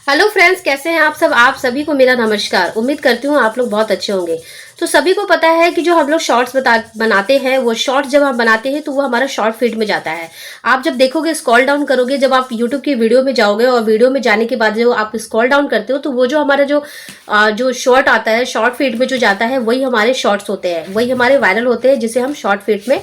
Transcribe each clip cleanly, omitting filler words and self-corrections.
Hello friends, कैसे हैं आप सब। आप सभी को मेरा नमस्कार। उम्मीद करती हूँ आप लोग बहुत अच्छे होंगे। तो सभी को पता है कि जो हम लोग शॉर्ट्स बनाते हैं, वो शॉर्ट्स जब हम बनाते हैं तो वो हमारा शॉर्ट फीड में जाता है। आप जब देखोगे, स्क्रॉल डाउन करोगे, जब आप यूट्यूब की वीडियो में जाओगे और वीडियो में जाने के बाद जो आप स्क्रॉल डाउन करते हो तो वो जो हमारा जो शॉर्ट आता है, शॉर्ट फीड में जो जाता है, वही हमारे शॉर्ट्स होते हैं, वही हमारे वायरल होते हैं, जिसे हम शॉर्ट फीड में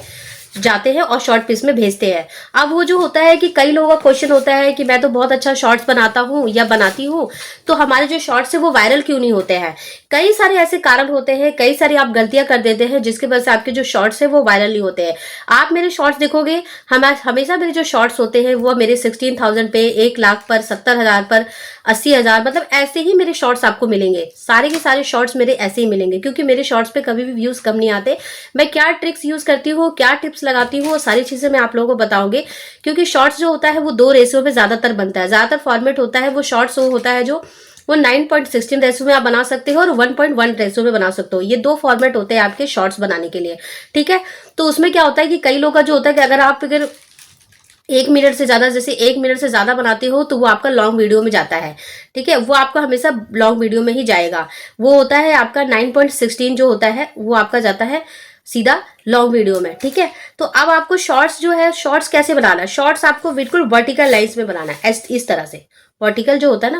जाते हैं और शॉर्ट पीस में भेजते हैं। अब वो जो होता है कि कई लोगों का क्वेश्चन होता है कि मैं तो बहुत अच्छा शॉर्ट्स बनाता हूँ या बनाती हूँ, तो हमारे जो शॉर्ट्स है वो वायरल क्यों नहीं होते हैं। कई सारे ऐसे कारण होते हैं, कई सारी आप गलतियां कर देते हैं जिसकी वजह से आपके जो शॉर्ट्स है वो वायरल नहीं होते हैं। आप मेरे शॉर्ट्स देखोगे, हमेशा मेरे जो शॉर्ट्स होते हैं वो मेरे 16,000 पे, 1 लाख पर, 70,000 पर, 80,000, मतलब ऐसे ही मेरे शॉर्ट्स आपको मिलेंगे। सारे के सारे शॉर्ट्स मेरे ऐसे ही मिलेंगे, क्योंकि मेरे शॉर्ट्स पे कभी भी व्यूज कम नहीं आते। मैं क्या ट्रिक्स यूज करती हूँ, क्या टिप्स लगाती हूँ, वो सारी चीजें मैं आप लोगों को बताऊंगी। क्योंकि शॉर्ट्स जो होता है वो 2 रेशियो में ज्यादातर बनता है। ज्यादातर फॉर्मेट होता है वो शॉर्ट्स वो होता है जो वो 9.16 रेशियो में आप बना सकते हो और 1.1 रेशियो में बना सकते हो। ये 2 फॉर्मेट होते हैं आपके शॉर्ट्स बनाने के लिए। ठीक है, तो उसमें क्या होता है कि कई लोगों का जो होता है कि अगर 1 मिनट से ज्यादा, जैसे 1 मिनट से ज्यादा बनाते हो तो वो आपका लॉन्ग वीडियो में जाता है। ठीक है, वो आपका हमेशा लॉन्ग वीडियो में ही जाएगा। वो होता है आपका 9.16 जो होता है वो आपका जाता है सीधा लॉन्ग वीडियो में। ठीक है, तो अब आपको शॉर्ट्स जो है, शॉर्ट्स कैसे बनाना है। शॉर्ट्स आपको बिल्कुल वर्टिकल लाइंस में बनाना है, इस तरह से। वर्टिकल जो होता है ना,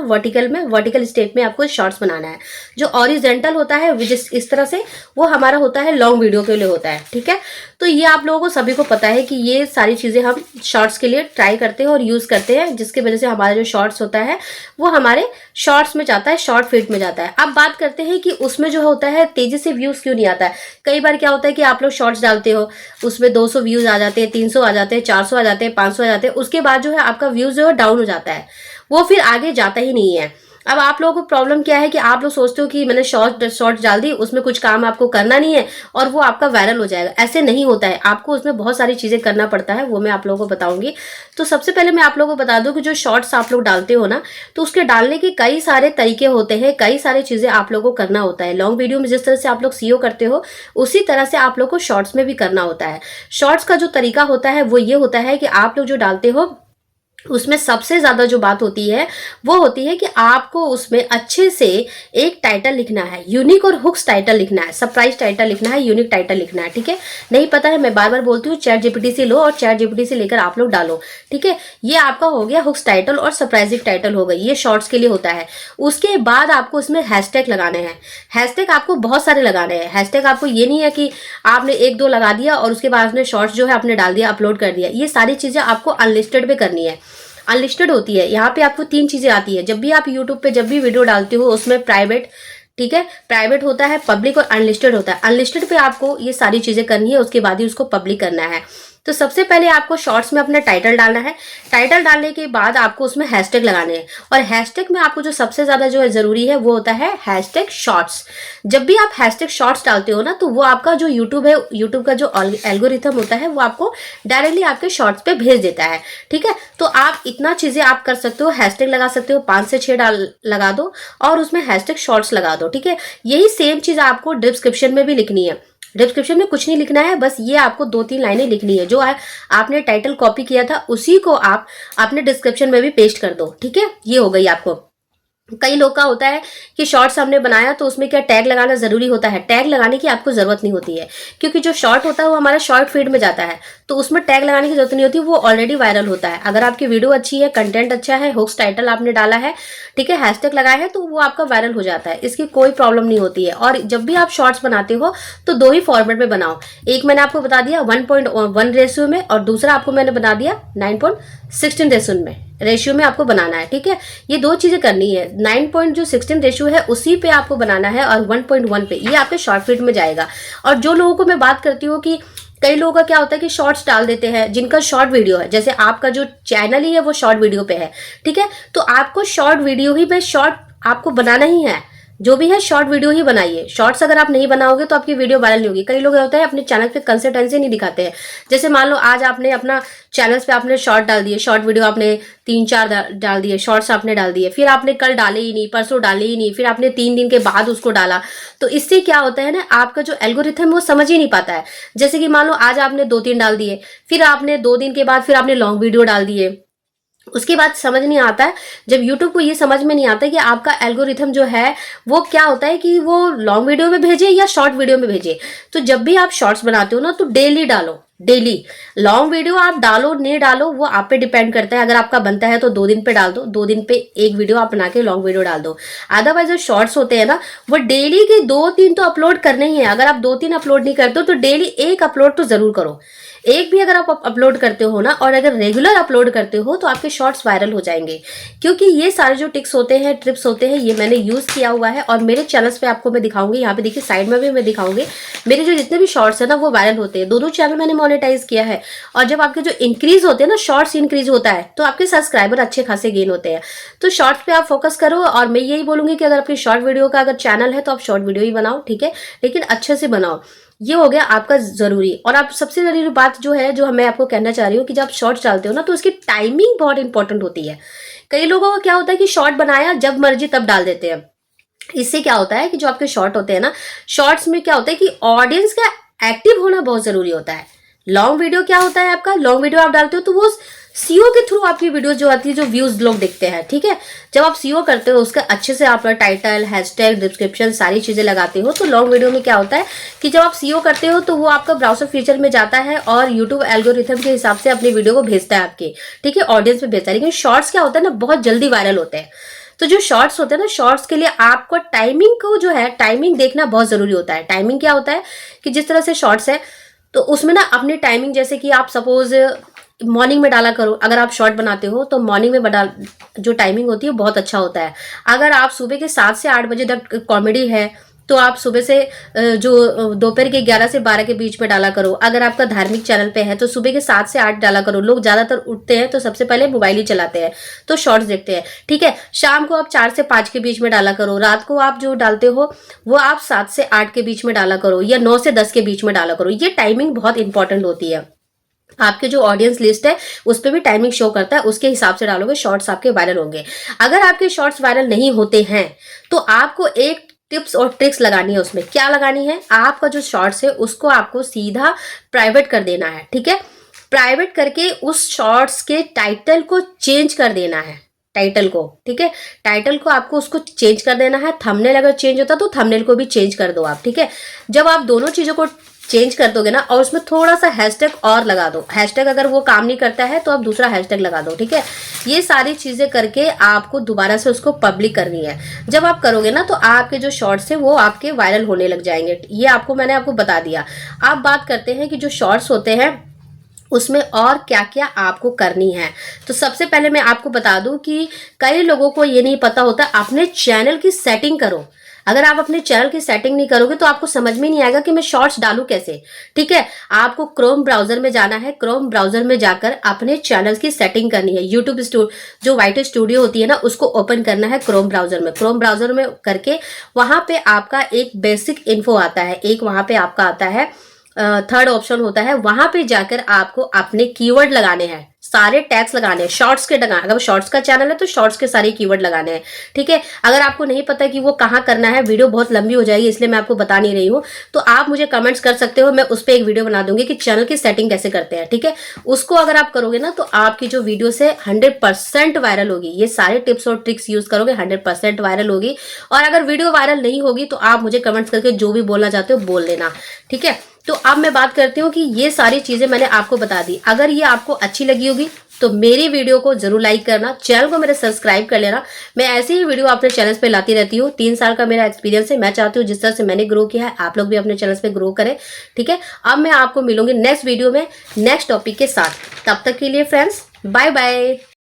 वर्टिकल स्टेट में आपको शॉर्ट्स बनाना है। जो ऑरिजेंटल होता है जिस इस तरह से, वो हमारा होता है लॉन्ग वीडियो के लिए होता है। ठीक है, तो ये आप लोगों को सभी को पता है कि ये सारी चीजें हम शॉर्ट्स के लिए ट्राई करते हैं और यूज करते हैं, जिसकी वजह से हमारा जो शॉर्ट्स होता है वो हमारे शॉर्ट्स में जाता है, शॉर्ट फीड में जाता है। अब बात करते हैं कि उसमें जो होता है तेजी से व्यूज क्यों नहीं आता है। कई बार क्या होता है कि आप लोग शॉर्ट्स डालते हो, उसमें 200 व्यूज आ जाते हैं, 300 आ जाते हैं, 400 आ जाते हैं, 500 आ जाते हैं, उसके बाद जो है आपका व्यूज जो है डाउन हो जाता है, वो फिर आगे जाता ही नहीं है। अब आप लोगों को प्रॉब्लम क्या है कि आप लोग सोचते हो कि मैंने शॉर्ट डाल दी, उसमें कुछ काम आपको करना नहीं है और वो आपका वायरल हो जाएगा। ऐसे नहीं होता है, आपको उसमें बहुत सारी चीजें करना पड़ता है, वो मैं आप लोगों को बताऊंगी। तो सबसे पहले मैं आप लोगों को बता दूं कि जो शॉर्ट्स आप लोग डालते हो ना, तो उसके डालने के कई सारे तरीके होते हैं, कई सारी चीजें आप लोगों को करना होता है। लॉन्ग वीडियो में जिस तरह से आप लोग सीओ करते हो, उसी तरह से आप लोग को शॉर्ट्स में भी करना होता है। शॉर्ट्स का जो तरीका होता है वो ये होता है कि आप लोग जो डालते हो उसमें सबसे ज्यादा जो बात होती है वो होती है कि आपको उसमें अच्छे से एक टाइटल लिखना है, यूनिक और हुक्स टाइटल लिखना है, सरप्राइज टाइटल लिखना है, यूनिक टाइटल लिखना है। ठीक है, नहीं पता है, मैं बार बार बोलती हूँ, चैट जीपीटी से लो और चैट जीपीटी से लेकर आप लोग डालो। ठीक है, ये आपका हो गया हुक्स टाइटल और सरप्राइजिंग टाइटल हो गई, ये शॉर्ट्स के लिए होता है। उसके बाद आपको इसमें हैशटैग लगाने हैं। हैशटैग आपको बहुत सारे लगाने हैं। हैशटैग आपको ये नहीं है कि आपने 1-2 लगा दिया और उसके बाद आपने शॉर्ट्स जो है आपने डाल दिया, अपलोड कर दिया। ये सारी चीजें आपको अनलिस्टेड पे करनी है। अनलिस्टेड होती है, यहाँ पे आपको 3 चीजें आती है। जब भी आप यूट्यूब पे जब भी वीडियो डालते हो, उसमें प्राइवेट, ठीक है, प्राइवेट होता है, पब्लिक और अनलिस्टेड होता है। अनलिस्टेड पे आपको ये सारी चीजें करनी है, उसके बाद ही उसको पब्लिक करना है। तो सबसे पहले आपको शॉर्ट्स में अपना टाइटल डालना है। टाइटल डालने के बाद आपको उसमें हैशटैग लगाने हैं, और हैशटैग में आपको जो सबसे ज्यादा जो है जरूरी है वो होता है हैशटैग शॉर्ट्स। जब भी आप हैशटैग शॉर्ट्स डालते हो ना, तो वो आपका जो यूट्यूब है, यूट्यूब का जो एल्गोरिथम होता है वो आपको डायरेक्टली आपके शॉर्ट्स पे भेज देता है। ठीक है, तो आप इतना चीजें आप कर सकते हो। हैशटैग लगा सकते हो, 5 से 6 लगा दो और उसमें हैशटैग शॉर्ट्स लगा दो। ठीक है, यही सेम चीज आपको डिस्क्रिप्शन में भी लिखनी है। डिस्क्रिप्शन में कुछ नहीं लिखना है, बस ये आपको 2-3 लाइनें लिखनी है। जो आपने टाइटल कॉपी किया था उसी को आप अपने डिस्क्रिप्शन में भी पेस्ट कर दो। ठीक है, ये हो गई आपको। कई लोग का होता है कि शॉर्ट्स हमने बनाया तो उसमें क्या टैग लगाना जरूरी होता है। टैग लगाने की आपको जरूरत नहीं होती है, क्योंकि जो शॉर्ट होता है वो हमारा शॉर्ट फीड में जाता है, तो उसमें टैग लगाने की जरूरत नहीं होती, वो ऑलरेडी वायरल होता है। अगर आपकी वीडियो अच्छी है, कंटेंट अच्छा है, हुक्स टाइटल आपने डाला है, ठीक है, हैशटैग लगाया है, तो वो आपका वायरल हो जाता है, इसकी कोई प्रॉब्लम नहीं होती है। और जब भी आप शॉर्ट्स बनाते हो तो 2 ही फॉर्मेट में बनाओ। एक मैंने आपको बता दिया 1.1 रेशियो में, और दूसरा आपको मैंने बता दिया 9.16 रेशियो में आपको बनाना है। ठीक है, ये 2 चीजें करनी है। 9.16 रेशियो है उसी पे आपको बनाना है, और 1.1 पे, ये आपके शॉर्ट फीड में जाएगा। और जो लोगों को मैं बात करती हूँ कि कई लोगों का क्या होता है कि शॉर्ट्स डाल देते हैं जिनका शॉर्ट वीडियो है, जैसे आपका जो चैनल ही है वो शॉर्ट वीडियो पे है। ठीक है, तो आपको शॉर्ट वीडियो ही में शॉर्ट आपको बनाना ही है। जो भी है शॉर्ट वीडियो ही बनाइए। शॉर्ट्स अगर आप नहीं बनाओगे तो आपकी वीडियो वायरल नहीं होगी। कई लोग होता है अपने चैनल पे कंसिस्टेंसी नहीं दिखाते हैं। जैसे मान लो आज आपने अपना चैनल पे आपने शॉर्ट डाल दिए, शॉर्ट वीडियो आपने 3-4 डाल दिए, शॉर्ट्स आपने डाल दिए, फिर आपने कल डाले ही नहीं, परसों डाले ही नहीं, फिर आपने 3 दिन के बाद उसको डाला, तो इससे क्या होता है ना, आपका जो एल्गोरिथम है वो समझ ही नहीं पाता है। जैसे कि मान लो आज आपने 2-3 डाल दिए, फिर आपने 2 दिन के बाद फिर आपने लॉन्ग वीडियो डाल दिए, उसके बाद समझ नहीं आता है, जब यूट्यूब को ये समझ में नहीं आता कि आपका एल्गोरिथम जो है वो क्या होता है कि वो लॉन्ग वीडियो में भेजे या शॉर्ट वीडियो में भेजे। तो जब भी आप शॉर्ट्स बनाते हो ना तो डेली डालो, डेली। लॉन्ग वीडियो आप डालो नहीं डालो वो आप पे डिपेंड करता है। अगर आपका बनता है तो 2 दिन पे डाल दो, 2 दिन पे एक वीडियो आप बना के लॉन्ग वीडियो डाल दो। अदरवाइज जो शॉर्ट्स होते हैं ना वो डेली के 2-3 तो अपलोड करने ही है। अगर आप 2-3 अपलोड नहीं करते हो तो डेली एक अपलोड तो जरूर करो। एक भी अगर आप अपलोड करते हो ना और अगर रेगुलर अपलोड करते हो तो आपके शॉर्ट्स वायरल हो जाएंगे। क्योंकि ये सारे जो टिप्स होते हैं, ट्रिप्स होते हैं, ये मैंने यूज किया हुआ है और मेरे चैनल्स पे आपको मैं दिखाऊंगी। यहाँ पे देखिए साइड में भी मैं दिखाऊंगी मेरे जो जितने भी शॉर्ट्स है ना वो वायरल होते हैं। दोनों चैनल मैंने मोनेटाइज किया है। और जब आपके जो इंक्रीज होते हैं ना, शॉर्ट्स इंक्रीज होता है तो आपके सब्सक्राइबर अच्छे खासे गेन होते हैं। तो शॉर्ट्स पे आप फोकस करो और मैं यही बोलूंगी कि अगर आपकी शॉर्ट वीडियो का अगर चैनल है तो आप शॉर्ट वीडियो ही बनाओ, ठीक है, लेकिन अच्छे से बनाओ। ये हो गया आपका जरूरी। और आप सबसे जरूरी बात जो है जो मैं आपको कहना चाह रही हूँ कि जब आप शॉर्ट्स डालते हो ना तो उसकी टाइमिंग बहुत इंपॉर्टेंट होती है। कई लोगों का क्या होता है कि शॉर्ट बनाया जब मर्जी तब डाल देते हैं। इससे क्या होता है कि जो आपके शॉर्ट होते हैं ना, शॉर्ट्स में क्या होता है कि ऑडियंस का एक्टिव होना बहुत जरूरी होता है। लॉन्ग वीडियो क्या होता है आपका, लॉन्ग वीडियो आप डालते हो तो वो सीओ के थ्रू आपकी वीडियो जो आती है जो व्यूज लोग देखते हैं, ठीक है। जब आप सीओ करते हो उसका अच्छे से आप टाइटल, हैशटैग, डिस्क्रिप्शन सारी चीजें लगाते हो तो लॉन्ग वीडियो में क्या होता है कि जब आप सीओ करते हो तो वो आपका ब्राउजर फीचर में जाता है और यूट्यूब एल्गोरिथम के हिसाब से अपनी वीडियो को भेजता है आपके, ठीक है, ऑडियंस में भेजता है। लेकिन शॉर्ट्स क्या होता है ना, बहुत जल्दी वायरल होते हैं। तो जो शॉर्ट्स होते हैं ना, शॉर्ट्स के लिए आपको टाइमिंग को जो है टाइमिंग देखना बहुत जरूरी होता है। टाइमिंग क्या होता है कि जिस तरह से शॉर्ट्स है तो उसमें ना अपनी टाइमिंग, जैसे कि आप सपोज मॉर्निंग में डाला करो। अगर आप शॉर्ट बनाते हो तो मॉर्निंग में जो टाइमिंग होती है बहुत अच्छा होता है। अगर आप सुबह के 7 से 8 बजे तक कॉमेडी है तो आप सुबह से जो दोपहर के 11 से 12 के बीच में डाला करो। अगर आपका धार्मिक चैनल पे है तो सुबह के 7 से 8 डाला करो। लोग ज्यादातर उठते हैं तो सबसे पहले मोबाइल ही चलाते हैं तो शॉर्ट्स देखते हैं, ठीक है। शाम को आप 4 से 5 के बीच में डाला करो। रात को आप जो डालते हो वो आप 7 से 8 के बीच में डाला करो या 9 से 10 के बीच में डाला करो। ये टाइमिंग बहुत इंपॉर्टेंट होती है। आपके जो ऑडियंस लिस्ट है उस पर भी टाइमिंग शो करता है, उसके हिसाब से डालोगे शॉर्ट्स आपके वायरल होंगे। अगर आपके शॉर्ट्स वायरल नहीं होते हैं तो आपको एक टिप्स और ट्रिक्स लगानी है। उसमें क्या लगानी है, आपका जो शॉर्ट्स है उसको आपको सीधा प्राइवेट कर देना है, ठीक है। प्राइवेट करके उस शॉर्ट्स के टाइटल को चेंज कर देना है, टाइटल को, ठीक है। टाइटल को आपको उसको चेंज कर देना है। थंबनेल अगर चेंज होता तो थंबनेल को भी चेंज कर दो आप, ठीक है। जब आप दोनों चीजों को चेंज कर दोगे ना और उसमें थोड़ा सा हैशटैग और लगा दो। हैशटैग अगर वो काम नहीं करता है तो आप दूसरा हैशटैग लगा दो, ठीक है। ये सारी चीजें करके आपको दोबारा से उसको पब्लिक करनी है। जब आप करोगे ना तो आपके जो शॉर्ट्स है वो आपके वायरल होने लग जाएंगे। ये मैंने आपको बता दिया। आप बात करते हैं कि जो शॉर्ट्स होते हैं उसमें और क्या क्या आपको करनी है। तो सबसे पहले मैं आपको बता दूं कि कई लोगों को ये नहीं पता होता, अपने चैनल की सेटिंग करो। अगर आप अपने चैनल की सेटिंग नहीं करोगे तो आपको समझ में नहीं आएगा कि मैं शॉर्ट्स डालूं कैसे, ठीक है। आपको क्रोम ब्राउजर में जाना है। क्रोम ब्राउजर में जाकर अपने चैनल की सेटिंग करनी है। यूट्यूब जो वाइट स्टूडियो होती है ना उसको ओपन करना है क्रोम ब्राउजर में। क्रोम ब्राउजर में करके वहां पे आपका एक बेसिक इन्फो आता है, एक वहां पे आपका आता है थर्ड ऑप्शन होता है। वहां पे जाकर आपको अपने कीवर्ड लगाने हैं, सारे टैग्स लगाने हैं शॉर्ट्स के। अगर शॉर्ट्स का चैनल है तो शॉर्ट्स के सारे कीवर्ड लगाने हैं, ठीक है। अगर आपको नहीं पता कि वो कहाँ करना है, वीडियो बहुत लंबी हो जाएगी इसलिए मैं आपको बता नहीं रही हूँ, तो आप मुझे कमेंट्स कर सकते हो। मैं उस पर एक वीडियो बना दूंगी कि चैनल की सेटिंग कैसे करते हैं, ठीक है। उसको अगर आप करोगे ना तो आपकी जो वीडियो से 100% वायरल होगी। ये सारे टिप्स और ट्रिक्स यूज करोगे 100% वायरल होगी। और अगर वीडियो वायरल नहीं होगी तो आप मुझे कमेंट्स करके जो भी बोलना चाहते हो बोल देना, ठीक है। तो अब मैं बात करती हूँ कि ये सारी चीजें मैंने आपको बता दी। अगर ये आपको अच्छी लगी होगी तो मेरी वीडियो को जरूर लाइक करना, चैनल को मेरे सब्सक्राइब कर लेना। मैं ऐसी ही वीडियो अपने चैनल पे लाती रहती हूँ। 3 साल का मेरा एक्सपीरियंस है। मैं चाहती हूँ जिस तरह से मैंने ग्रो किया है आप लोग भी अपने चैनल पे ग्रो करें, ठीक है। अब मैं आपको मिलूंगी नेक्स्ट वीडियो में नेक्स्ट टॉपिक के साथ। तब तक के लिए फ्रेंड्स बाय बाय।